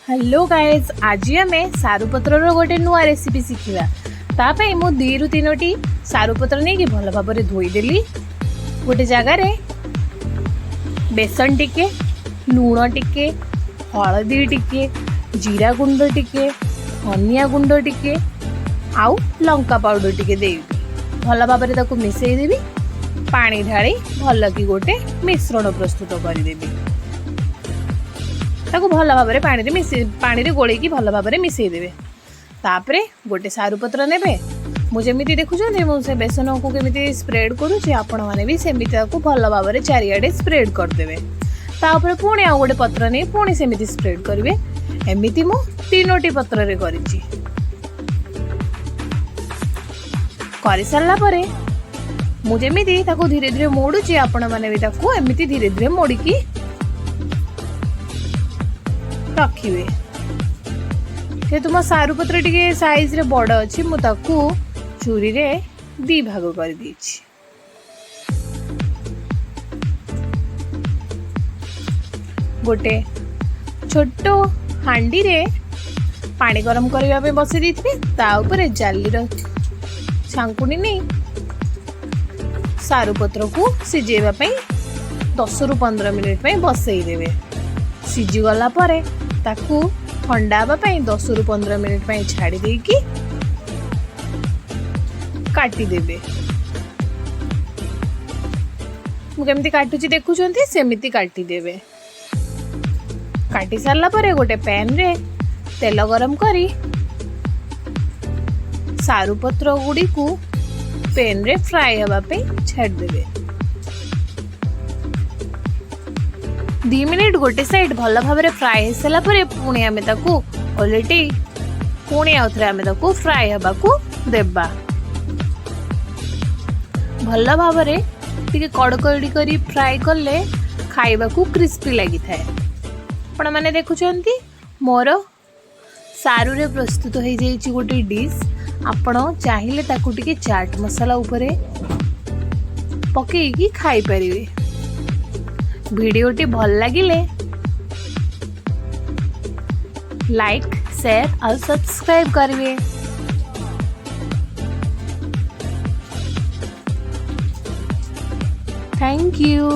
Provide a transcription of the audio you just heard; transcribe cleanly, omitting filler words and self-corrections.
Hello guys, आज आम सारू पत्र गोटे नुआ रेसिपी शिखा। तापाई मु 2 ରୁ 3ଟି सारू पत्र नहीं भल भाव धोईदेली। गोटे जगार बेसन टिके, लुण टिके, हलदी टिके, जीरा गुंड टिके, धनिया गुंड टिके, आउ लंका पाउडर टिके देवी भल भाव मिसईदेवी। पानी ढाली भल कि गोटे मिश्रण प्रस्तुत करदेवी। ताकू भल भाव पानी रे गोलेकी भल भाव मिसईदेवे। तापरे गोटे सारू पत्र नेबे। मुझे देखुं मुझे बेसन को केमी स्प्रेड करुँच, आपण मैंने भी सेमती भल भाव चारिआडे स्प्रेड करदे। तापर पुणी आउ गोटे पत्र नहीं पुणी सेमती स्प्रेड करेंगे। एमती मु 3टी पत्र रे कर सारा पर मुझे धीरे धीरे मोड़ुची, आपण मैंने भी एमती धीरे धीरे मोड़िकी रखिए। जेहेतु मो सारू पत्र टिके साइज रे बड़ अच्छी, मुझे छुरी रे 2 भाग कर देछि। गोटे छोट हांडी रे पानी गरम करबा पे बसई देथिबे। ता ऊपर जाली रो छांकुनी नहीं सारू पत्र को सिजेबा पे 10 ରୁ 15 मिनिट पे बसई देबे। सिजी गला परे ताकू ठंडा हवा 10 ରୁ 15 मिनिट पे छाड़ी देकी काटी देबे। मु केमती काटुची देखुछंती सेमिति काटी देबे। काटी सारला परे गोटे पैन रे तेल गरम करी सारू पत्र गुडी को पैन रे फ्राई हवा पे छाड़ देबे। 2 मिनिट गोटे साइड भल भाव फ्राए हो सारा पुणी आम ओलटी पुणी आउे आम फ्राए हवा को देबा। भल भाव कड़कड़ी करी फ्राए कले खाइबा को क्रिस्पी लगी थाए। आपण मैंने देखुंती मोर सारू रे प्रस्तुत हो जाइए गोटे डिश। आपण चाहिए ताकू टिके चाट मसाला उपरे पकेकी खाई परिवे। वीडियोटी भल लगिले लाइक, शेयर और सब्सक्राइब करिए। Thank you.